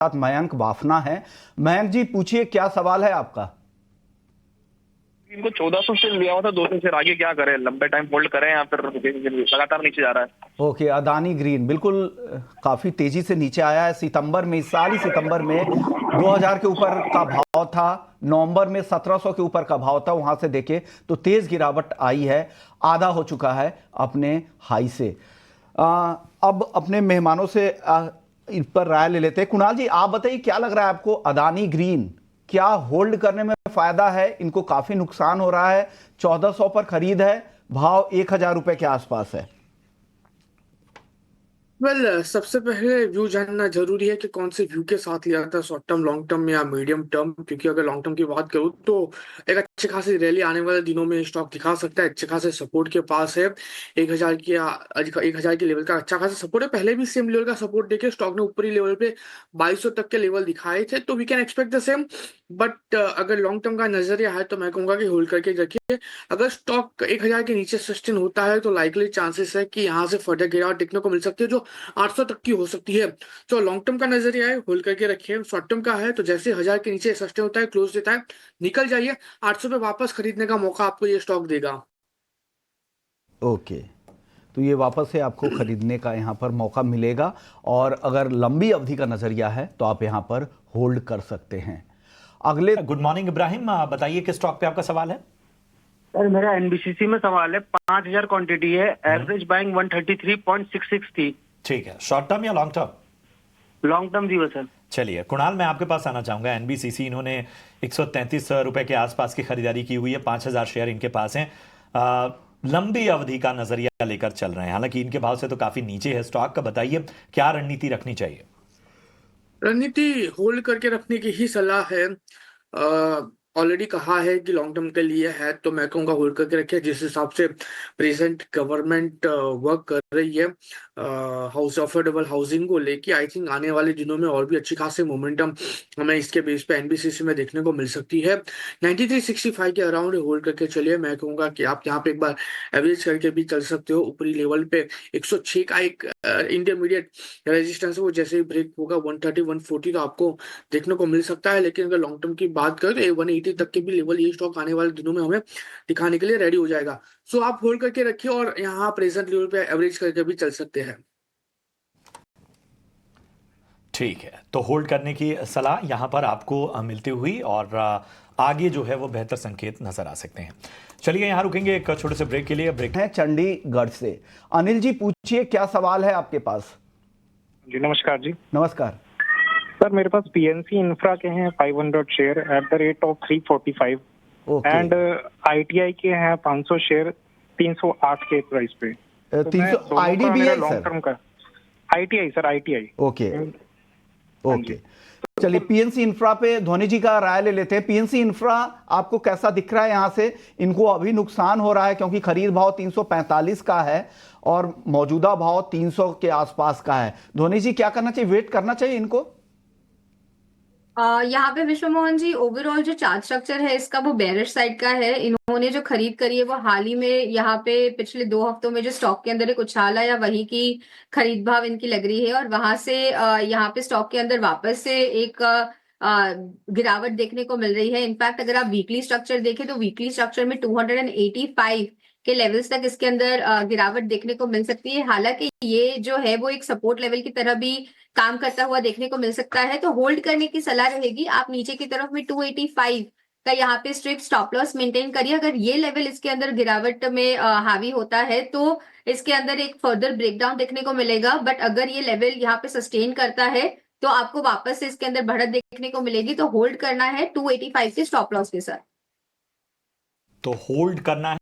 साथ मयंक बाफना है। मयंक जी पूछिए, क्या सवाल है आपका? इनको 1400 से लिया हुआ था 200 से, आगे क्या करें? लंबे टाइम होल्ड करें या फिर लगातार नीचे जा रहा है? ओके, अदानी ग्रीन बिल्कुल काफी तेजी से नीचे आया है। सितंबर में, इस साल ही सितंबर में 2000 के ऊपर का भाव था, नवंबर में 1700 के ऊपर का भाव था। वहां से देखे तो तेज गिरावट आई है, आधा हो चुका है अपने हाई से। अब अपने मेहमानों से इन पर राय ले लेते हैं। कुणाल जी, आप बताइए, क्या लग रहा है आपको? अदानी ग्रीन क्या होल्ड करने में फायदा है? इनको काफी नुकसान हो रहा है। 1400 पर खरीद है, भाव 1000 रुपए के आसपास है। सबसे पहले व्यू जानना जरूरी है कि कौन से व्यू के साथ लिया था, शॉर्ट टर्म, लॉन्ग टर्म या मीडियम टर्म। क्योंकि अगर लॉन्ग टर्म की बात करूँ तो एक अच्छी खासी रैली आने वाले दिनों में स्टॉक दिखा सकता है। अच्छे खासे सपोर्ट के पास है। 1000 की 1000 के लेवल का अच्छा खासा सपोर्ट है। पहले भी सेम लेवल का सपोर्ट देके स्टॉक ने ऊपरी लेवल पे 2200 तक के लेवल दिखाए थे, तो we can expect the same. But अगर लॉन्ग टर्म का नजरिया है तो मैं कहूंगा कि होल्ड करके रखिए। अगर स्टॉक 1000 के नीचे सस्टेन होता है तो लाइकली चांसेस है कि यहाँ से फर्दर गिरावट देखने को मिल सकती है, जो 800 तक की हो सकती है। तो लॉन्ग टर्म का नजरिया है, होल्ड करके रखिए। शॉर्ट टर्म का है तो जैसे 1000 के नीचे सस्टेन होता है, क्लोज देता है, निकल जाइए। 800 पे वापस खरीदने का मौका आपको ये स्टॉक देगा। ओके, तो ये वापस से आपको खरीदने का यहाँ पर मौका मिलेगा, और अगर लंबी अवधि का नजरिया है तो आप यहाँ पर होल्ड कर सकते हैं। अगले गुड मॉर्निंग इब्राहिम, बताइए किस स्टॉक पे आपका सवाल है? सर मेरा एनबीसीसी में सवाल है। 5000 क्वांटिटी है, एवरेज बाइंग 133.66 थी। ठीक है, शॉर्ट टर्म या लॉन्ग टर्म? लॉन्ग टर्म जी सर। चलिए कुणाल, मैं आपके पास आना चाहूंगा। एनबीसीसी इन्होंने 133 रुपए के आसपास की खरीदारी की हुई है। 5000 शेयर इनके पास हैं। लंबी अवधि का नजरिया लेकर चल रहे हैं, हालांकि इनके भाव से तो काफी नीचे है स्टॉक का। बताइए क्या रणनीति रखनी चाहिए? रणनीति होल्ड करके रखने की ही सलाह है। ऑलरेडी कहा है कि लॉन्ग टर्म के लिए है, तो मैं कहूँगा होल्ड करके रखिए। जिस हिसाब से प्रेजेंट गवर्नमेंट वर्क कर रही है हाउस अफोर्डेबल हाउसिंग को लेके, आई थिंक आने वाले दिनों में और भी अच्छी खासी मोमेंटम हमें इसके बेस पे एनबीसीसी में देखने को मिल सकती है। 9365 के अराउंड होल्ड करके चलिए। मैं कहूँगा कि आप यहाँ पे एक बार एवरेज करके भी चल सकते हो। ऊपरी लेवल पे 106 का एक इंटरमीडिएट रेजिस्टेंस है, वो जैसे ही ब्रेक होगा 130 140 तो आपको देखने को मिल सकता है। लेकिन अगर लॉन्ग टर्म की बात करें तो 180 तक के भी लेवल ये स्टॉक आने वाले दिनों में हमें दिखाने के लिए रेडी हो जाएगा। सो आप होल्ड करके रखिए और यहाँ प्रेजेंट लेवल पे एवरेज करके भी चल सकते हैं। ठीक है, तो होल्ड करने की सलाह यहां पर आपको मिलती हुई, और आगे जो है वो बेहतर संकेत नजर आ सकते हैं। चलिए यहां रुकेंगे एक छोटे से ब्रेक के लिए। ब्रेक है चंडीगढ़ से। अनिल जी पूछिए, क्या सवाल है आपके पास? जी नमस्कार जी। नमस्कार सर मेरे पास पीएनसी इंफ्रा के हैं 500 share at the rate of 345 and ITI के हैं 500 शेयर 308 के प्राइस पे। 300 आईडीबीआई लॉन्ग टर्म का ITI sir, ITI. Okay okay, चलिए पीएनसी इंफ्रा पे ध्वनि जी का राय ले लेते हैं। पीएनसी इंफ्रा आपको कैसा दिख रहा है? यहां से इनको अभी नुकसान हो रहा है क्योंकि खरीद भाव 345 का है और मौजूदा भाव 300 के आसपास का है। ध्वनि जी, क्या करना चाहिए? वेट करना चाहिए इनको? यहाँ पे विश्व मोहन जी, ओवरऑल जो चार्ट स्ट्रक्चर है इसका वो बेरिश साइड का है। इन्होंने जो खरीद करी है वो हाल ही में यहाँ पे पिछले 2 हफ्तों में जो स्टॉक के अंदर एक उछाल आया वही की खरीद भाव इनकी लग रही है, और वहां से यहाँ पे स्टॉक के अंदर वापस से एक गिरावट देखने को मिल रही है। इनफैक्ट अगर आप वीकली स्ट्रक्चर देखें तो वीकली स्ट्रक्चर में 285 के लेवल्स तक इसके अंदर गिरावट देखने को मिल सकती है। हालांकि ये जो है वो एक सपोर्ट लेवल की तरह भी काम करता हुआ देखने को मिल सकता है, तो होल्ड करने की सलाह रहेगी। आप नीचे की तरफ में 285 का यहाँ पे स्ट्रिक्ट स्टॉप लॉस मेंटेन करिए। अगर ये लेवल इसके अंदर गिरावट में हावी होता है तो इसके अंदर एक फर्दर ब्रेकडाउन देखने को मिलेगा। बट अगर ये लेवल यहाँ पे सस्टेन करता है तो आपको वापस से इसके अंदर बढ़त देखने को मिलेगी। तो होल्ड करना है 285 के स्टॉप लॉस के साथ। तो होल्ड करना है